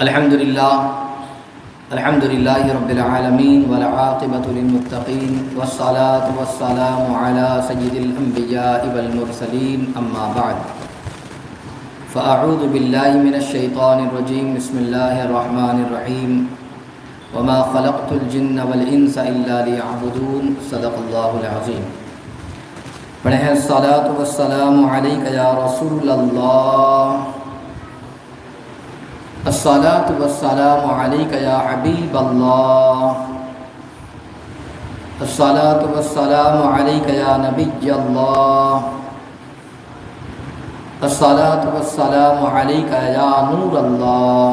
الحمد لله رب العالمين والعاقبة للمتقين والصلاة والسلام على سيد الأنبياء والمرسلين أما بعد فأعوذ بالله من الشيطان الرجيم بسم الله الرحمن الرحيم وما خلقت الجن والإنس إلا ليعبدون صدق الله العظيم. پڑھیں الصلاة والسلام عليك يا رسول الله، الصلاة والسلام عليك يا حبيب الله، الصلاة والسلام عليك يا نبي الله، الصلاة والسلام عليك يا نور الله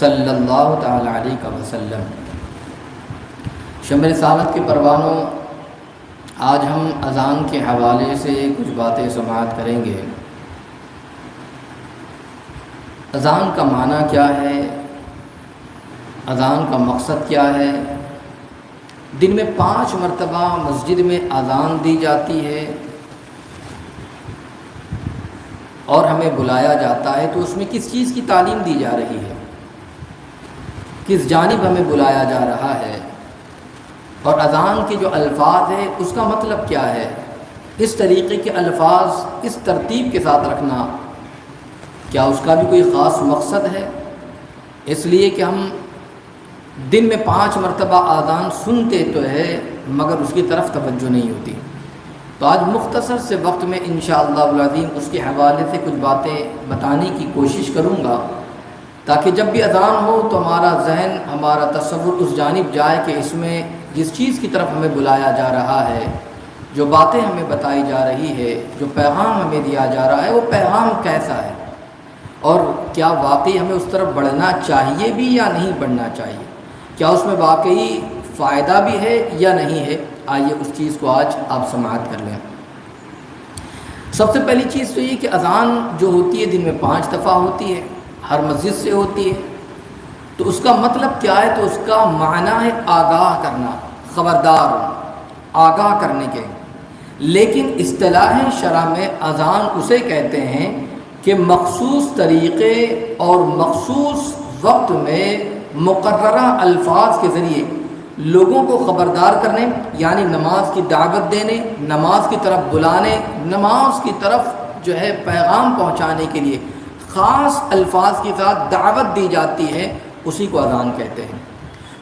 صلی اللہ تعالی علیہ وسلم. شمع رسالت کے پروانوں، آج ہم اذان کے حوالے سے کچھ باتیں سماعت کریں گے. اذان کا معنی کیا ہے، اذان کا مقصد کیا ہے. دن میں 5 مرتبہ مسجد میں اذان دی جاتی ہے اور ہمیں بلایا جاتا ہے، تو اس میں کس چیز کی تعلیم دی جا رہی ہے، کس جانب ہمیں بلایا جا رہا ہے، اور اذان کے جو الفاظ ہیں اس کا مطلب کیا ہے. اس طریقے کے الفاظ اس ترتیب کے ساتھ رکھنا، کیا اس کا بھی کوئی خاص مقصد ہے؟ اس لیے کہ ہم دن میں 5 مرتبہ اذان سنتے تو ہے مگر اس کی طرف توجہ نہیں ہوتی. تو آج مختصر سے وقت میں انشاءاللہ العظیم اس کے حوالے سے کچھ باتیں بتانے کی کوشش کروں گا، تاکہ جب بھی اذان ہو تو ہمارا ذہن، ہمارا تصور اس جانب جائے کہ اس میں جس چیز کی طرف ہمیں بلایا جا رہا ہے، جو باتیں ہمیں بتائی جا رہی ہے، جو پیغام ہمیں دیا جا رہا ہے، وہ پیغام کیسا ہے، اور کیا واقعی ہمیں اس طرف بڑھنا چاہیے بھی یا نہیں بڑھنا چاہیے، کیا اس میں واقعی فائدہ بھی ہے یا نہیں ہے. آئیے اس چیز کو آج آپ سماعت کر لیں. سب سے پہلی چیز تو یہ کہ اذان جو ہوتی ہے دن میں 5 دفعہ ہوتی ہے، ہر مسجد سے ہوتی ہے. تو اس کا مطلب کیا ہے؟ تو اس کا معنی ہے آگاہ کرنا، خبردار، آگاہ کرنے کے. لیکن اصطلاح شرع میں اذان اسے کہتے ہیں کہ مخصوص طریقے اور مخصوص وقت میں مقررہ الفاظ کے ذریعے لوگوں کو خبردار کرنے، یعنی نماز کی دعوت دینے، نماز کی طرف بلانے، نماز کی طرف جو ہے پیغام پہنچانے کے لیے خاص الفاظ کے ساتھ دعوت دی جاتی ہے، اسی کو اذان کہتے ہیں.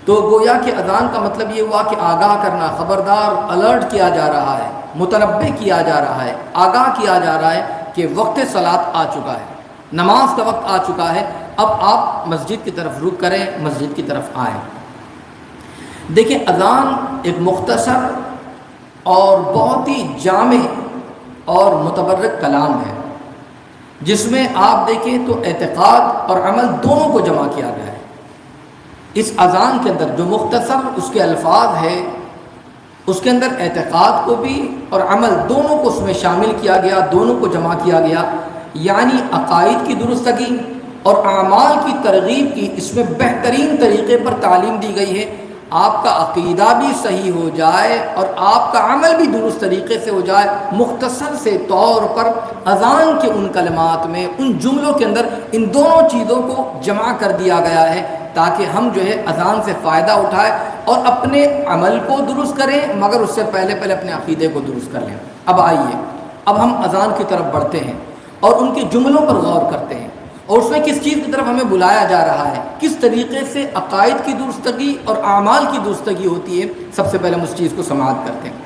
تو گویا کہ اذان کا مطلب یہ ہوا کہ آگاہ کرنا، خبردار، الرٹ کیا جا رہا ہے، متنبہ کیا جا رہا ہے، آگاہ کیا جا رہا ہے کہ وقت صلاۃ آ چکا ہے، نماز کا وقت آ چکا ہے، اب آپ مسجد کی طرف رخ کریں، مسجد کی طرف آئیں. دیکھیں، اذان ایک مختصر اور بہت ہی جامع اور متبرک کلام ہے، جس میں آپ دیکھیں تو اعتقاد اور عمل دونوں کو جمع کیا گیا ہے. اس اذان کے اندر جو مختصر اس کے الفاظ ہے، اس کے اندر اعتقاد کو بھی اور عمل دونوں کو اس میں شامل کیا گیا، دونوں کو جمع کیا گیا. یعنی عقائد کی درستگی اور اعمال کی ترغیب کی اس میں بہترین طریقے پر تعلیم دی گئی ہے. آپ کا عقیدہ بھی صحیح ہو جائے اور آپ کا عمل بھی درست طریقے سے ہو جائے. مختصر سے طور پر اذان کے ان کلمات میں، ان جملوں کے اندر ان دونوں چیزوں کو جمع کر دیا گیا ہے، تاکہ ہم جو ہے اذان سے فائدہ اٹھائیں اور اپنے عمل کو درست کریں، مگر اس سے پہلے اپنے عقیدے کو درست کر لیں. اب آئیے، اب ہم اذان کی طرف بڑھتے ہیں اور ان کے جملوں پر غور کرتے ہیں، اور اس میں کس چیز کی طرف ہمیں بلایا جا رہا ہے، کس طریقے سے عقائد کی درستگی اور اعمال کی درستگی ہوتی ہے. سب سے پہلے ہم اس چیز کو سماعت کرتے ہیں.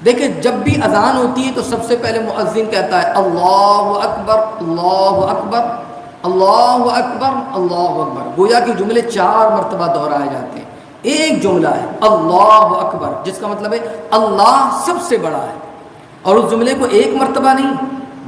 دیکھیں، جب بھی اذان ہوتی ہے تو سب سے پہلے مؤذن کہتا ہے اللہ اکبر، اللہ اکبر، اللہ اکبر، اللہ اکبر. گویا کہ جملے 4 مرتبہ دہرائے جاتے ہیں. ایک جملہ ہے اللہ اکبر، جس کا مطلب ہے اللہ سب سے بڑا ہے، اور اس جملے کو 1 مرتبہ نہیں،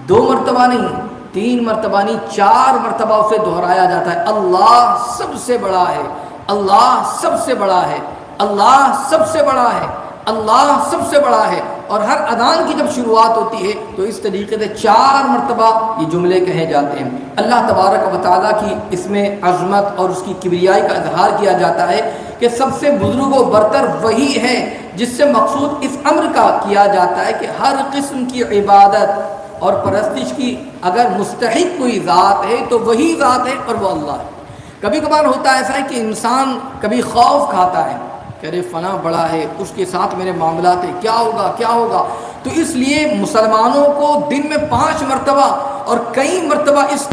2 مرتبہ نہیں، 3 مرتبہ نہیں، 4 مرتبہ اسے دہرایا جاتا ہے. اللہ سب سے بڑا ہے، اللہ سب سے بڑا ہے، اللہ سب سے بڑا ہے، اللہ سب سے بڑا ہے. اور ہر اذان کی جب شروعات ہوتی ہے تو اس طریقے سے 4 مرتبہ یہ جملے کہے جاتے ہیں. اللہ تبارک و تعالیٰ کی اس میں عظمت اور اس کی کبریائی کا اظہار کیا جاتا ہے کہ سب سے بزرگ و برتر وہی ہے جس سے مقصود اس امر کا کیا جاتا ہے کہ ہر قسم کی عبادت اور پرستش کی اگر مستحق کوئی ذات ہے تو وہی ذات ہے اور وہ اللہ ہے۔ کبھی کبھار ہوتا ہے ایسا ہے کہ انسان کبھی خوف کھاتا ہے کہ ارے فلاں بڑا ہے، اس کے ساتھ میرے معاملات ہیں، کیا ہوگا کیا ہوگا۔ تو اس لیے مسلمانوں کو دن میں 5 مرتبہ اور کئی مرتبہ اس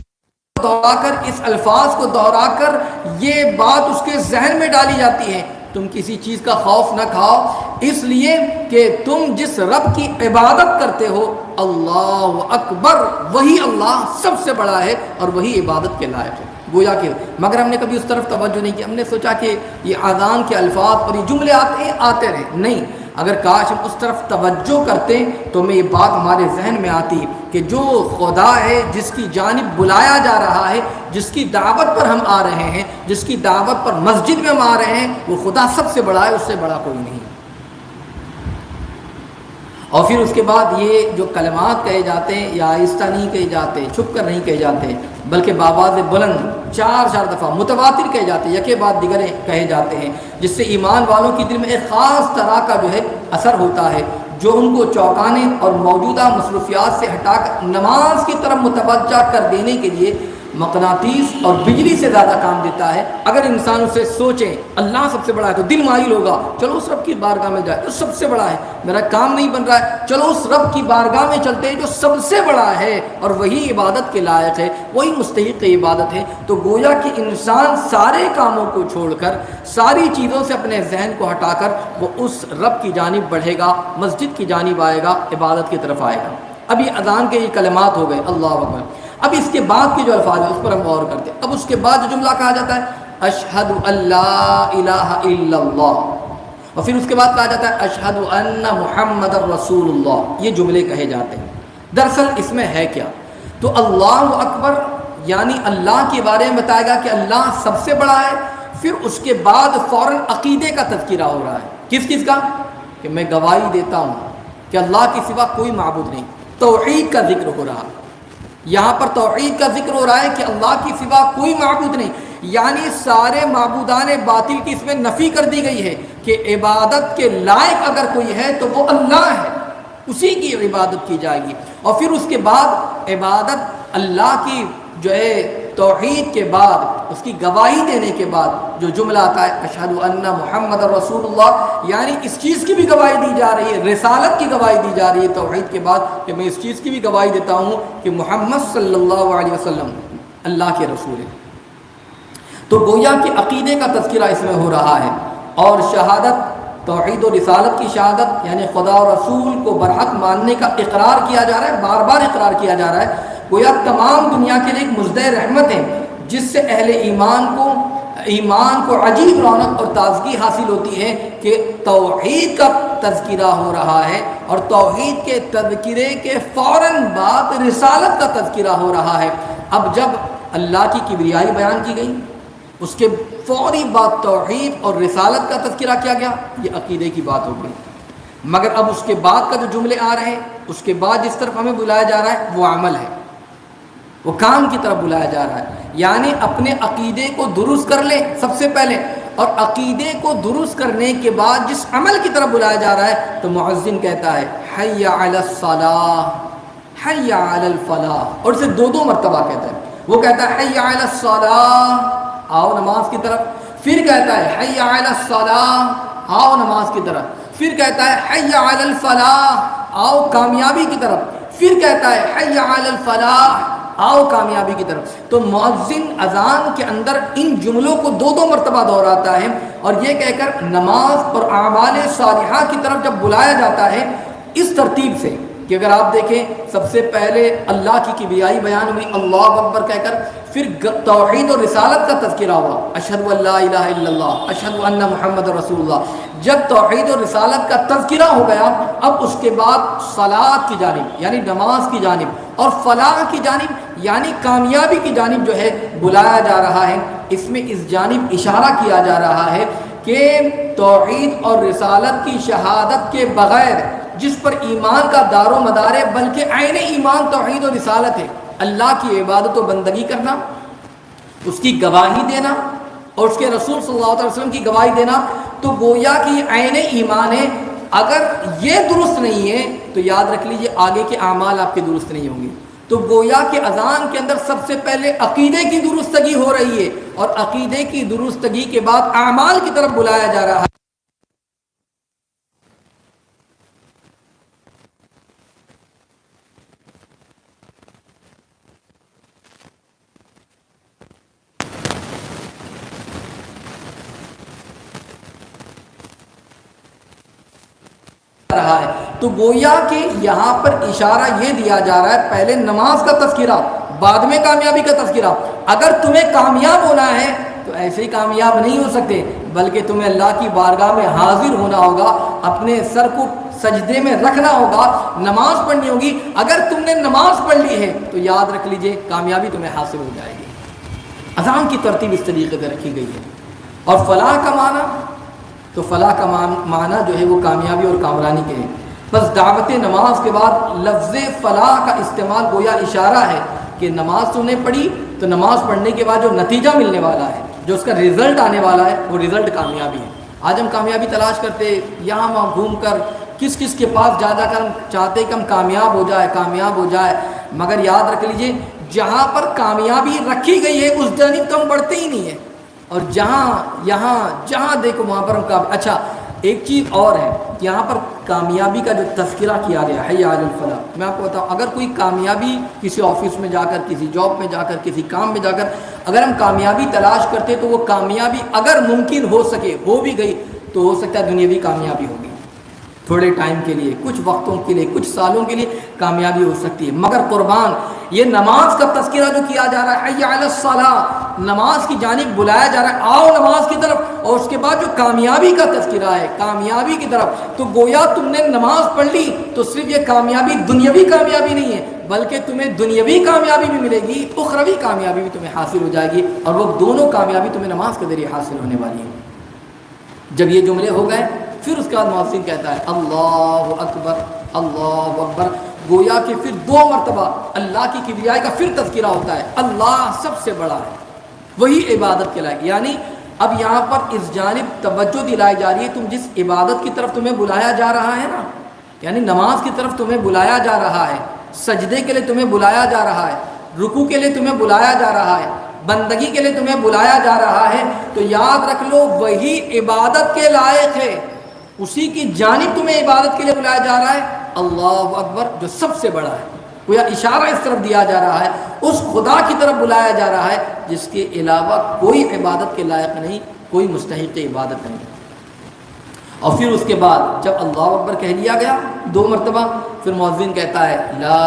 دوہرا کر، اس الفاظ کو دوہرا کر یہ بات اس کے ذہن میں ڈالی جاتی ہے، تم کسی چیز کا خوف نہ کھاؤ، اس لیے کہ تم جس رب کی عبادت کرتے ہو اللہ اکبر، وہی اللہ سب سے بڑا ہے اور وہی عبادت کے لائق ہے۔ گویا کہ مگر ہم نے کبھی اس طرف توجہ نہیں کی، ہم نے سوچا کہ یہ اذان کے الفاظ اور یہ جملے آتے رہے، نہیں، اگر کاش ہم اس طرف توجہ کرتے تو ہمیں یہ بات ہمارے ذہن میں آتی کہ جو خدا ہے جس کی جانب بلایا جا رہا ہے، جس کی دعوت پر ہم آ رہے ہیں، جس کی دعوت پر مسجد میں ہم آ رہے ہیں، وہ خدا سب سے بڑا ہے، اس سے بڑا کوئی نہیں۔ اور پھر اس کے بعد یہ جو کلمات کہے جاتے ہیں یا آہستہ نہیں کہے جاتے، چھپ کر نہیں کہے جاتے، بلکہ بآواز بلند 4 دفعہ متواتر کہے جاتے ہیں، یکے بعد دیگرے کہے جاتے ہیں، جس سے ایمان والوں کی دل میں ایک خاص طرح کا جو ہے اثر ہوتا ہے، جو ان کو چونکانے اور موجودہ مصروفیات سے ہٹا کر نماز کی طرف متوجہ کر دینے کے لیے مقناطیس اور بجلی سے زیادہ کام دیتا ہے۔ اگر انسان اسے سوچے اللہ سب سے بڑا ہے تو دل مائل ہوگا، چلو اس رب کی بارگاہ میں جائے، تو سب سے بڑا ہے، میرا کام نہیں بن رہا ہے، چلو اس رب کی بارگاہ میں چلتے ہیں جو سب سے بڑا ہے اور وہی عبادت کے لائق ہے، وہی مستحق عبادت ہے۔ تو گویا کہ انسان سارے کاموں کو چھوڑ کر، ساری چیزوں سے اپنے ذہن کو ہٹا کر وہ اس رب کی جانب بڑھے گا، مسجد کی جانب آئے گا، عبادت کی طرف آئے گا۔ اب یہ اذان کے یہ کلمات ہو گئے، اللہ اکبر۔ اب اس کے بعد کے جو الفاظ ہیں اس پر ہم غور کرتے ہیں۔ اب اس کے بعد جو جملہ کہا جاتا ہے اشہد ان لا الہ الا اللہ، اور پھر اس کے بعد کہا جاتا ہے اشہد ان محمد رسول اللہ، یہ جملے کہے جاتے ہیں۔ دراصل اس میں ہے کیا؟ تو اللہ اکبر یعنی اللہ کے بارے میں بتائے گا کہ اللہ سب سے بڑا ہے، پھر اس کے بعد فوراً عقیدے کا تذکرہ ہو رہا ہے۔ کس چیز کا؟ کہ میں گواہی دیتا ہوں کہ اللہ کے سوا کوئی معبود نہیں، توحید کا ذکر ہو رہا ہے۔ یہاں پر توحید کا ذکر ہو رہا ہے کہ اللہ کے سوا کوئی معبود نہیں، یعنی سارے معبودان باطل کی اس میں نفی کر دی گئی ہے کہ عبادت کے لائق اگر کوئی ہے تو وہ اللہ ہے، اسی کی عبادت کی جائے گی۔ اور پھر اس کے بعد عبادت اللہ کی جو ہے توحید کے بعد، اس کی گواہی دینے کے بعد جو جملہ آتا ہے اشہد ان محمد رسول اللہ، یعنی اس چیز کی بھی گواہی دی جا رہی ہے، رسالت کی گواہی دی جا رہی ہے توحید کے بعد، کہ میں اس چیز کی بھی گواہی دیتا ہوں کہ محمد صلی اللہ علیہ وسلم اللہ کے رسول ہے۔ تو گویا کہ عقیدے کا تذکرہ اس میں ہو رہا ہے، اور شہادت، توحید و رسالت کی شہادت یعنی خدا و رسول کو برحق ماننے کا اقرار کیا جا رہا ہے، بار بار اقرار کیا جا رہا ہے۔ گویا تمام دنیا کے لیے ایک مژدہ رحمت ہے، جس سے اہل ایمان کو عجیب رونق اور تازگی حاصل ہوتی ہے کہ توحید کا تذکرہ ہو رہا ہے، اور توحید کے تذکرے کے فوراً بعد رسالت کا تذکرہ ہو رہا ہے۔ اب جب اللہ کی کبریائی بیان کی گئی، اس کے فوری بعد توحید اور رسالت کا تذکرہ کیا گیا، یہ عقیدے کی بات ہو گئی۔ مگر اب اس کے بعد کا جو جملے آ رہے ہیں، اس کے بعد جس طرف ہمیں بلایا جا رہا ہے وہ عمل ہے، وہ کام کی طرف بلایا جا رہا ہے، یعنی اپنے عقیدے کو درست کر لیں سب سے پہلے، اور عقیدے کو درست کرنے کے بعد جس عمل کی طرف بلایا جا رہا ہے تو مؤذن کہتا ہے حی علی الصلاۃ، حی علی الفلاح، اور اسے 2 مرتبہ کہتا ہے۔ وہ کہتا ہے حی علی الصلاۃ، آؤ نماز کی طرف، پھر کہتا ہے حی علی الصلاۃ، آؤ نماز کی طرف، پھر کہتا ہے حی علی الفلاح، آؤ کامیابی کی طرف، پھر کہتا ہے حی علی الفلاح، آؤ کامیابی کی طرف۔ تو مؤذن اذان کے اندر ان جملوں کو 2 مرتبہ دہراتا ہے، اور یہ کہہ کر نماز اور اعمال صالحہ کی طرف جب بلایا جاتا ہے اس ترتیب سے کہ اگر آپ دیکھیں سب سے پہلے اللہ کی کبریائی بیان ہوئی اللہ اکبر کہہ کر، پھر توحید اور رسالت کا تذکرہ ہوا اشہد ان لا الہ الا اللہ اشہد ان محمد رسول اللہ۔ جب توحید اور رسالت کا تذکرہ ہو گیا، اب اس کے بعد صلاۃ کی جانب یعنی نماز کی جانب اور فلاح کی جانب یعنی کامیابی کی جانب جو ہے بلایا جا رہا ہے۔ اس میں اس جانب اشارہ کیا جا رہا ہے کہ توحید اور رسالت کی شہادت کے بغیر جس پر ایمان کا دار و مدار ہے، بلکہ عین ایمان توحید و رسالت ہے، اللہ کی عبادت و بندگی کرنا، اس کی گواہی دینا اور اس کے رسول صلی اللہ علیہ وسلم کی گواہی دینا، تو گویا کہ یہ عین ایمان ہے۔ اگر یہ درست نہیں ہے تو یاد رکھ لیجئے آگے کے اعمال آپ کے درست نہیں ہوں گے۔ تو گویا کہ اذان کے اندر سب سے پہلے عقیدے کی درستگی ہو رہی ہے، اور عقیدے کی درستگی کے بعد اعمال کی طرف بلایا جا رہا ہے۔ رہا ہے تو گویا کہ یہاں پر اشارہ یہ دیا جا رہا ہے، پہلے نماز کا تذکرہ، بعد میں کامیابی کا تذکرہ۔ اگر تمہیں کامیاب ہونا ہے تو ایسے ہی کامیاب نہیں ہو سکتے، بلکہ تمہیں اللہ کی بارگاہ میں حاضر ہونا ہوگا، اپنے سر کو سجدے میں رکھنا ہوگا، نماز پڑھنی ہوگی۔ اگر تم نے نماز پڑھ لی ہے تو یاد رکھ لیجئے کامیابی تمہیں حاصل ہو جائے گی۔ اذان کی ترتیب اس طریقے سے رکھی گئی ہے۔ اور فلاح کا معنی، تو فلاح کا معنی جو ہے وہ کامیابی اور کامرانی کے ہیں۔ بس دعوت نماز کے بعد لفظ فلاح کا استعمال گویا اشارہ ہے کہ نماز تم نے پڑھی تو نماز پڑھنے کے بعد جو نتیجہ ملنے والا ہے، جو اس کا رزلٹ آنے والا ہے، وہ رزلٹ کامیابی ہے۔ آج ہم کامیابی تلاش کرتے یہاں وہاں گھوم کر، کس کس کے پاس جا کر ہم چاہتے کہ ہم کامیاب ہو جائے، مگر یاد رکھ لیجئے جہاں پر کامیابی رکھی گئی ہے اس جانب تو ہم بڑھتے ہی نہیں ہیں، اور جہاں دیکھو وہاں پر ہم کامیاب۔ اچھا ایک چیز اور ہے، یہاں پر کامیابی کا جو تذکرہ کیا گیا ہے حی علی الفلاح، میں آپ کو بتاؤں اگر کوئی کامیابی کسی آفس میں جا کر، کسی جاب میں جا کر، کسی کام میں جا کر اگر ہم کامیابی تلاش کرتے تو وہ کامیابی اگر ممکن ہو سکے، ہو بھی گئی تو ہو سکتا ہے دنیاوی کامیابی ہوگی، تھوڑے ٹائم کے لیے، کچھ وقتوں کے لیے، کچھ سالوں کے لیے کامیابی ہو سکتی ہے، مگر قربان یہ نماز کا تذکرہ جو کیا جا رہا ہے حی علی الصلاۃ، نماز کی جانب بلایا جا رہا ہے، آؤ نماز کی طرف، اور اس کے بعد جو کامیابی کا تذکرہ ہے کامیابی کی طرف، تو گویا تم نے نماز پڑھ لی تو صرف یہ کامیابی دنیاوی کامیابی نہیں ہے، بلکہ تمہیں دنیاوی کامیابی بھی ملے گی، اخروی کامیابی بھی تمہیں حاصل ہو جائے گی، اور وہ دونوں کامیابی تمہیں نماز کے ذریعے حاصل ہونے والی ہے۔ جب یہ جملے ہو گئے پھر اس کے بعد مؤذن کہتا ہے اللہ اکبر اللہ اکبر، گویا کہ پھر 2 مرتبہ اللہ کی کبریائی کا پھر تذکرہ ہوتا ہے، اللہ سب سے بڑا ہے، وہی عبادت کے لائق۔ یعنی اب یہاں پر اس جانب توجہ دلائی جا رہی ہے، تم جس عبادت کی طرف تمہیں بلایا جا رہا ہے نا، یعنی نماز کی طرف تمہیں بلایا جا رہا ہے، سجدے کے لیے تمہیں بلایا جا رہا ہے، رکوع کے لیے تمہیں بلایا جا رہا ہے، بندگی کے لیے تمہیں بلایا جا رہا ہے، تو یاد رکھ لو وہی عبادت کے لائق ہے، اسی کی جانب تمہیں عبادت کے لیے بلایا جا رہا ہے، اللہ اکبر جو سب سے بڑا ہے۔ کوئی اشارہ اس طرف دیا جا رہا ہے، اس خدا کی طرف بلایا جا رہا ہے جس کے علاوہ کوئی عبادت کے لائق نہیں، کوئی مستحق عبادت نہیں۔ اور پھر اس کے بعد جب اللہ اکبر کہہ لیا گیا 2 مرتبہ، پھر مؤذن کہتا ہے لا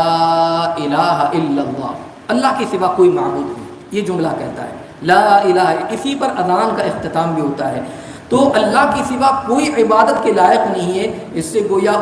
الہ الا اللہ، اللہ کے سوا کوئی معبود نہیں، یہ جملہ کہتا ہے لا الہ، اسی پر اذان کا اختتام بھی ہوتا ہے۔ تو اللہ کے سوا کوئی عبادت کے لائق نہیں ہے، اس سے گویا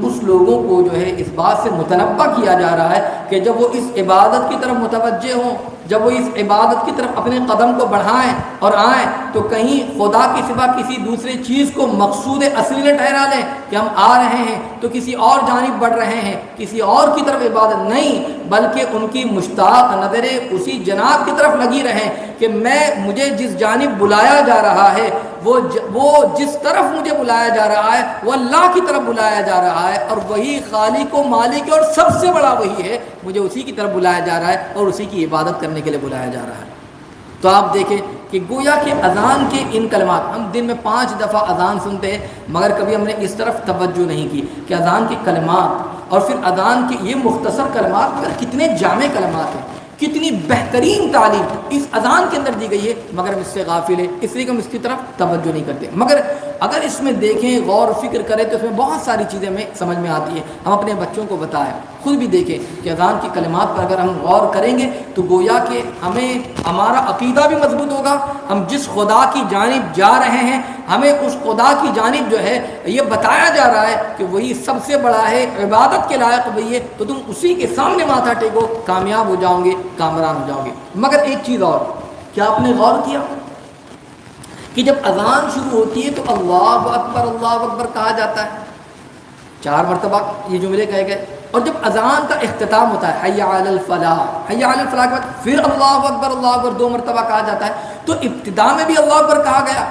اس لوگوں کو جو ہے اس بات سے متنبہ کیا جا رہا ہے کہ جب وہ اس عبادت کی طرف متوجہ ہوں، جب وہ اس عبادت کی طرف اپنے قدم کو بڑھائیں اور آئیں، تو کہیں خدا کے سوا کسی دوسرے چیز کو مقصود اصلی نہ ٹھہرا لیں کہ ہم آ رہے ہیں تو کسی اور جانب بڑھ رہے ہیں، کسی اور کی طرف عبادت نہیں، بلکہ ان کی مشتاق نظریں اسی جناب کی طرف لگی رہیں کہ مجھے جس جانب بلایا جا رہا ہے، وہ جس طرف مجھے بلایا جا رہا ہے وہ اللہ کی طرف بلایا جا رہا ہے، اور وہی خالق و مالک اور سب سے بڑا وہی ہے، مجھے اسی کی طرف بلایا جا رہا ہے اور اسی کی عبادت کرنے کے لیے بلایا جا رہا ہے۔ تو آپ دیکھیں کہ گویا کہ اذان کے ان کلمات، ہم دن میں 5 دفعہ اذان سنتے ہیں، مگر کبھی ہم نے اس طرف توجہ نہیں کی کہ اذان کے کلمات اور پھر اذان کے یہ مختصر کلمات مگر کتنے جامع کلمات ہیں، کتنی بہترین تعلیم اس اذان کے اندر دی گئی ہے، مگر ہم اس سے غافل ہیں، اس لیے کہ ہم اس کی طرف توجہ نہیں کرتے۔ مگر اگر اس میں دیکھیں، غور و فکر کریں تو اس میں بہت ساری چیزیں ہمیں سمجھ میں آتی ہیں۔ ہم اپنے بچوں کو بتائیں، خود بھی دیکھیں کہ اذان کی کلمات پر اگر ہم غور کریں گے تو گویا کہ ہمارا عقیدہ بھی مضبوط ہوگا، ہم جس خدا کی جانب جا رہے ہیں ہمیں اس خدا کی جانب جو ہے یہ بتایا جا رہا ہے کہ وہی سب سے بڑا ہے، عبادت کے لائق وہی ہے، تو تم اسی کے سامنے ماتھا ٹیکو، کامیاب ہو جاؤ گے، کامران ہو جاؤ گے۔ مگر ایک چیز اور، کیا آپ نے غور کیا کہ جب اذان شروع ہوتی ہے تو اللہ اکبر کہا جاتا ہے، 4 مرتبہ یہ جملے کہے گئے، اور جب اذان کا اختتام ہوتا ہے حی علی الفلاح، حی علی الفلاح کے بعد پھر اللہ اکبر 2 مرتبہ کہا جاتا ہے، تو ابتدا میں بھی اللہ اکبر کہا گیا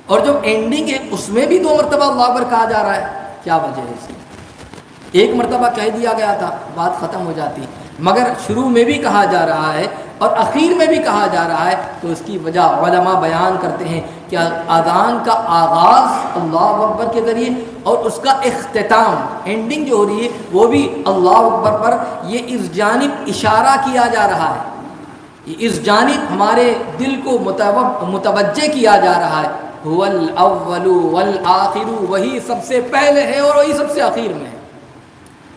اور جو اینڈنگ ہے اس میں بھی 2 مرتبہ اللہ اکبر کہا جا رہا ہے، کیا وجہ ہے اس کی؟ ایک مرتبہ کہہ دیا گیا تھا بات ختم ہو جاتی، مگر شروع میں بھی کہا جا رہا ہے اور اخیر میں بھی کہا جا رہا ہے، تو اس کی وجہ علماء بیان کرتے ہیں کہ اذان کا آغاز اللہ اکبر کے ذریعے اور اس کا اختتام اینڈنگ جو ہو رہی ہے وہ بھی اللہ اکبر پر، یہ اس جانب اشارہ کیا جا رہا ہے، اس جانب ہمارے دل کو متوجہ کیا جا رہا ہے، هو الاول والآخر، وہی سب سے پہلے ہے اور وہی سب سے اخیر میں ہے،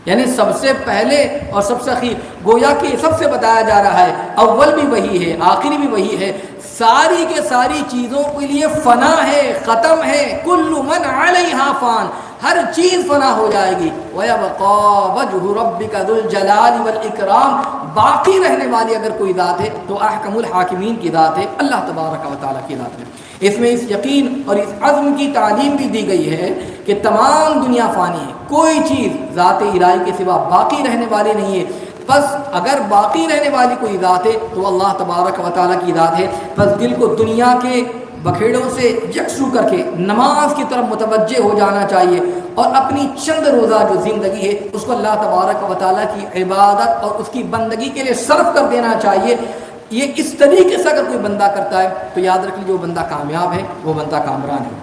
یعنی سب سے پہلے اور سب سے اخیر، گویا کہ سب سے بتایا جا رہا ہے اول بھی وہی ہے آخری بھی وہی ہے، ساری کے ساری چیزوں کے لیے فنا ہے، ختم ہے، کل من علیہا فان، ہر چیز فنا ہو جائے گی، وَيَبْقَى وَجْهُ رَبِّكَ ذُو الْجَلَالِ وَالْإِكْرَامِ، باقی رہنے والی اگر کوئی ذات ہے تو احکم الحاکمین کی ذات ہے، اللہ تبارک و تعالیٰ کی ذات ہے۔ اس میں اس یقین اور اس عزم کی تعلیم بھی دی گئی ہے کہ تمام دنیا فانی ہے، کوئی چیز ذات الہی کے سوا باقی رہنے والی نہیں ہے، بس اگر باقی رہنے والی کوئی ذات ہے تو اللہ تبارک و تعالیٰ کی ذات ہے، بس دل کو دنیا کے بکھیڑوں سے یکسو کر کے نماز کی طرف متوجہ ہو جانا چاہیے، اور اپنی چند روزہ جو زندگی ہے اس کو اللہ تبارک و تعالیٰ کی عبادت اور اس کی بندگی کے لیے صرف کر دینا چاہیے۔ یہ اس طریقے سے اگر کوئی بندہ کرتا ہے تو یاد رکھ لیجیے وہ بندہ کامیاب ہے، وہ بندہ کامران ہے۔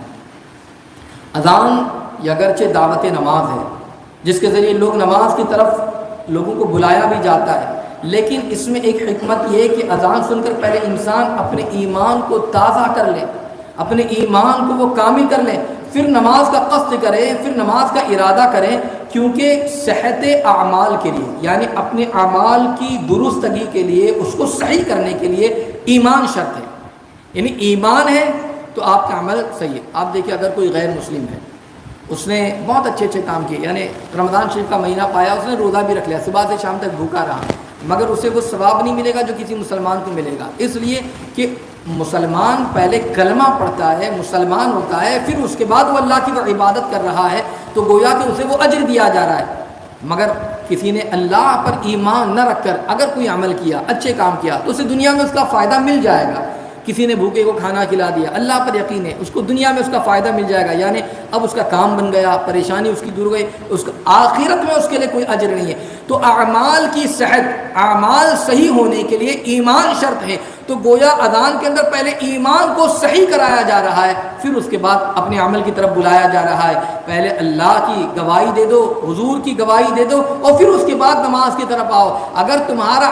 اذان یہ اگرچہ دعوت نماز ہے جس کے ذریعے لوگ نماز کی طرف لوگوں کو بلایا بھی جاتا ہے، لیکن اس میں ایک حکمت یہ ہے کہ اذان سن کر پہلے انسان اپنے ایمان کو تازہ کر لے، اپنے ایمان کو وہ کامل کر لے، پھر نماز کا قصد کرے، پھر نماز کا ارادہ کریں، کیونکہ صحت اعمال کے لیے یعنی اپنے اعمال کی درستگی کے لیے اس کو صحیح کرنے کے لیے ایمان شرط ہے، یعنی ایمان ہے تو آپ کا عمل صحیح ہے۔ آپ دیکھیں اگر کوئی غیر مسلم ہے، اس نے بہت اچھے اچھے کام کیے، یعنی رمضان شریف کا مہینہ پایا، اس نے روزہ بھی رکھ لیا، صبح سے شام تک بھوکا رہا، مگر اسے وہ ثواب نہیں ملے گا جو کسی مسلمان کو ملے گا، اس لیے کہ مسلمان پہلے کلمہ پڑھتا ہے، مسلمان ہوتا ہے، پھر اس کے بعد وہ اللہ کی وہ عبادت کر رہا ہے، تو گویا کہ اسے وہ اجر دیا جا رہا ہے۔ مگر کسی نے اللہ پر ایمان نہ رکھ کر اگر کوئی عمل کیا، اچھے کام کیا، تو اسے دنیا میں اس کا فائدہ مل جائے گا۔ کسی نے بھوکے کو کھانا کھلا دیا، اللہ پر یقین ہے، اس کو دنیا میں اس کا فائدہ مل جائے گا، یعنی اب اس کا کام بن گیا، پریشانی اس کی دور گئی، اس کا آخرت میں اس کے لیے کوئی اجر نہیں ہے۔ تو اعمال کی صحت، اعمال صحیح ہونے کے لیے ایمان شرط ہے، تو گویا اذان کے اندر پہلے ایمان کو صحیح کرایا جا رہا ہے، پھر اس کے بعد اپنے عمل کی طرف بلایا جا رہا ہے۔ پہلے اللہ کی گواہی دے دو، حضور کی گواہی دے دو، اور پھر اس کے بعد نماز کی طرف آؤ۔ اگر تمہارا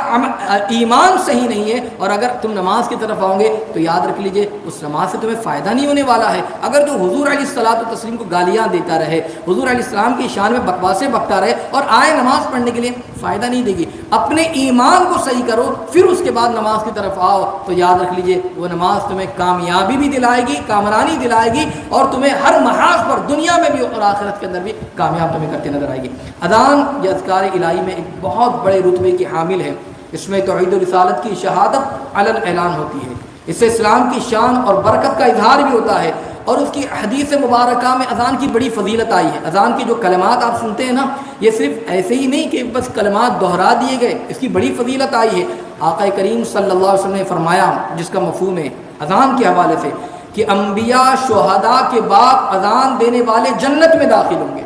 ایمان صحیح نہیں ہے اور اگر تم نماز کی طرف آؤ گے تو یاد رکھ لیجئے اس نماز سے تمہیں فائدہ نہیں ہونے والا ہے۔ اگر جو حضور علیہ الصلوۃ والتسلیم کو گالیاں دیتا رہے، حضور علیہ السلام کی شان میں بکواسیں بکتا رہے اور آئے نماز پڑھنے کے لیے، فائدہ نہیں دے گی۔ اپنے ایمان کو صحیح کرو، پھر اس کے بعد نماز کی طرف آؤ، تو یاد رکھ لیجئے وہ نماز تمہیں کامیابی بھی دلائے گی، کامرانی دلائے گی، اور تمہیں ہر محاذ پر دنیا میں بھی اور آخرت کے اندر بھی کامیاب تمہیں کرتے نظر آئے گی۔ اذان یہ اذکار الہی میں ایک بہت بڑے رتبے کی حامل ہے، اس میں توحید و رسالت کی شہادت علن اعلان ہوتی ہے، اس سے اسلام کی شان اور برکت کا اظہار بھی ہوتا ہے، اور اس کی حدیث مبارکہ میں اذان کی بڑی فضیلت آئی ہے۔ اذان کے جو کلمات آپ سنتے ہیں نا، یہ صرف ایسے ہی نہیں کہ بس کلمات دہرا دیے گئے، اس کی بڑی فضیلت آئی ہے۔ آقا کریم صلی اللہ علیہ وسلم نے فرمایا، جس کا مفہوم ہے اذان کے حوالے سے، کہ انبیاء شہداء کے بعد اذان دینے والے جنت میں داخل ہوں گے۔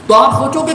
تو آپ سوچو کہ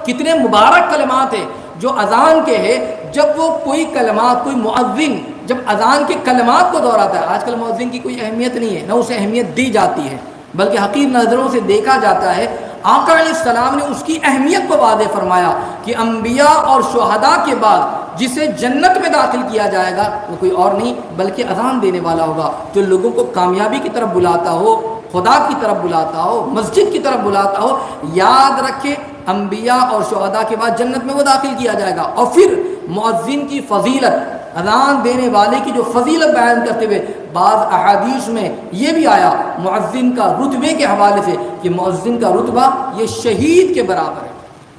کتنے مبارک کلمات ہیں جو اذان کے ہیں۔ جب وہ کوئی کلمات، کوئی مؤذن جب اذان کے کلمات کو دہراتا ہے، آج کل مؤذن کی کوئی اہمیت نہیں ہے، نہ اسے اہمیت دی جاتی ہے، بلکہ حقیر نظروں سے دیکھا جاتا ہے۔ آقا علیہ السلام نے اس کی اہمیت کو واضح فرمایا کہ انبیاء اور شہداء کے بعد جسے جنت میں داخل کیا جائے گا وہ کوئی اور نہیں بلکہ اذان دینے والا ہوگا، جو لوگوں کو کامیابی کی طرف بلاتا ہو، خدا کی طرف بلاتا ہو، مسجد کی طرف بلاتا ہو۔ یاد رکھے انبیاء اور شہداء کے بعد جنت میں وہ داخل کیا جائے گا۔ اور پھر مؤذن کی فضیلت، اذان دینے والے کی جو فضیلت بیان کرتے ہوئے بعض احادیث میں یہ بھی آیا مؤذن کا رتبے کے حوالے سے کہ مؤذن کا رتبہ یہ شہید کے برابر ہے،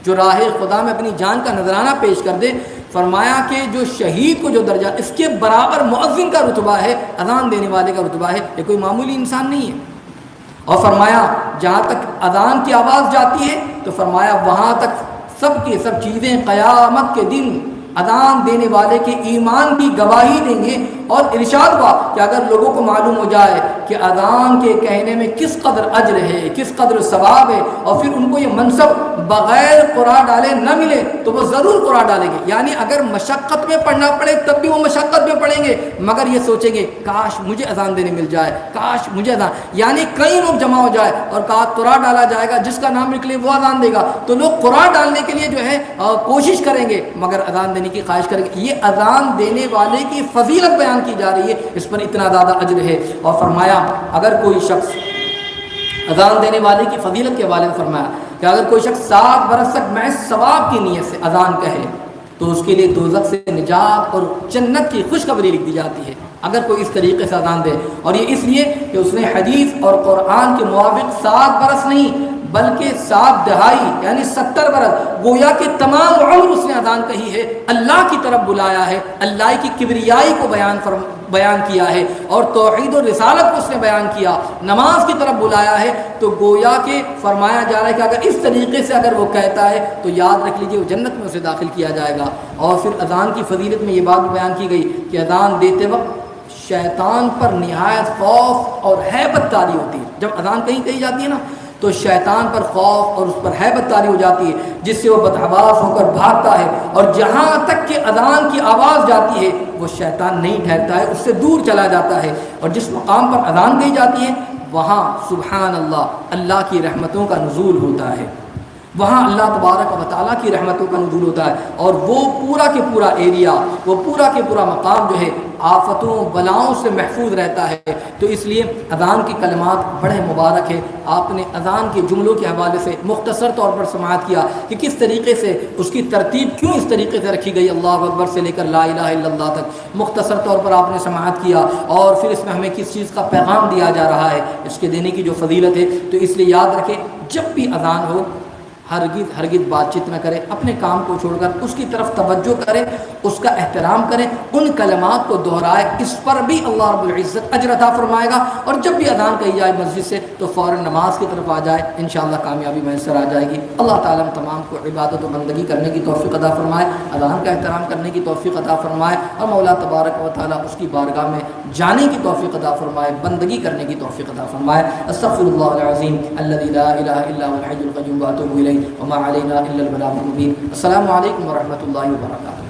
جو راہ خدا میں اپنی جان کا نذرانہ پیش کر دے۔ فرمایا کہ جو شہید کو جو درجہ اس کے برابر مؤذن کا رتبہ ہے، اذان دینے والے کا رتبہ ہے، یہ کوئی معمولی انسان نہیں ہے۔ اور فرمایا جہاں تک اذان کی آواز جاتی ہے تو فرمایا وہاں تک سب کی سب چیزیں قیامت کے دن اذان دینے والے کے ایمان کی گواہی دیں گے، اور ارشاد ہوا کہ اگر لوگوں کو معلوم ہو جائے کہ اذان کے کہنے میں کس قدر اجر ہے، کس قدر ثواب ہے، اور پھر ان کو یہ منصب بغیر قرآن ڈالے نہ ملے تو وہ ضرور قرآن ڈالیں گے. یعنی اگر مشقت میں پڑھنا پڑے تب بھی وہ مشقت میں پڑھیں گے، مگر یہ سوچیں گے کاش مجھے اذان دینے مل جائے، کاش مجھے اذان. یعنی کئی لوگ جمع ہو جائے اور کہا قرآن ڈالا جائے گا، جس کا نام نکلے وہ اذان دے گا، تو لوگ قرآن ڈالنے کے لیے جو ہے کوشش کریں گے مگر اذان دینے کی خواہش کریں گے. یہ اذان دینے والے کی فضیلت بیان کی جا رہی ہے، اس پر اتنا زیادہ اجر ہے. اور فرمایا اگر کوئی شخص اذان دینے والے کی فضیلت کے حوالے میں فرمایا کہ اگر کوئی شخص 7 برس تک محض ثواب کی نیت سے اذان کہے تو اس کے لیے دوزخ سے نجات اور جنت کی خوشخبری لکھ دی جاتی ہے اگر کوئی اس طریقے سے اذان دے. اور یہ اس لیے کہ اس نے حدیث اور قرآن کے موافق 7 برس نہیں بلکہ 7 دہائی یعنی 70 برس، گویا کہ تمام عمر اس نے اذان کہی ہے، اللہ کی طرف بلایا ہے، اللہ کی کبریائی کو بیان کیا ہے اور توحید و رسالت کو اس نے بیان کیا، نماز کی طرف بلایا ہے. تو گویا کہ فرمایا جا رہا ہے کہ اگر اس طریقے سے اگر وہ کہتا ہے تو یاد رکھ لیجئے وہ جنت میں اسے داخل کیا جائے گا. اور پھر اذان کی فضیلت میں یہ بات بیان کی گئی کہ اذان دیتے وقت شیطان پر نہایت خوف اور ہیبت طاری ہوتی ہے. جب اذان کہی جاتی ہے نا تو شیطان پر خوف اور اس پر ہیبت طاری ہو جاتی ہے، جس سے وہ بدحواس ہو کر بھاگتا ہے، اور جہاں تک کہ اذان کی آواز جاتی ہے وہ شیطان نہیں ٹھہرتا ہے، اس سے دور چلا جاتا ہے. اور جس مقام پر اذان کہی جاتی ہے وہاں سبحان اللہ کی رحمتوں کا نزول ہوتا ہے، وہاں اللہ تبارک و تعالیٰ کی رحمتوں کا نزول ہوتا ہے. اور وہ پورا کے پورا ایریا، وہ پورا کے پورا مقام جو ہے آفتوں بلاؤں سے محفوظ رہتا ہے. تو اس لیے اذان کے کلمات بڑے مبارک ہیں. آپ نے اذان کے جملوں کے حوالے سے مختصر طور پر سماعت کیا کہ کس طریقے سے اس کی ترتیب کیوں اس طریقے سے رکھی گئی، اللہ اکبر سے لے کر لا الہ الا اللہ تک مختصر طور پر آپ نے سماعت کیا. اور پھر اس میں ہمیں کس چیز کا پیغام دیا جا رہا ہے، اس کے دینے کی جو فضیلت ہے. تو اس لیے یاد رکھیں جب بھی اذان ہو ہرگز بات چیت نہ کرے، اپنے کام کو چھوڑ کر اس کی طرف توجہ کرے، اس کا احترام کریں، ان کلمات کو دہرائے. اس پر بھی اللہ رب العزت اجر عطا فرمائے گا. اور جب بھی اذان کہی جائے مسجد سے تو فوراً نماز کی طرف آ جائے، انشاءاللہ کامیابی میسر آ جائے گی. اللہ تعالیٰ ہم تمام کو عبادت و بندگی کرنے کی توفیق عطا فرمائے، اذان کا احترام کرنے کی توفیق عطا فرمائے، اور مولا تبارک و تعالیٰ اس کی بارگاہ میں جانے کی توفیق عطا فرمائے، بندگی کرنے کی توفیق عطا فرمائے. استغفر اللہ العظیم الذی لا الہ الا هو الحی القیوم واتوب الیہ وما علینا الا البلاغ المبین. السلام علیکم ورحمۃ اللہ وبرکاتہ.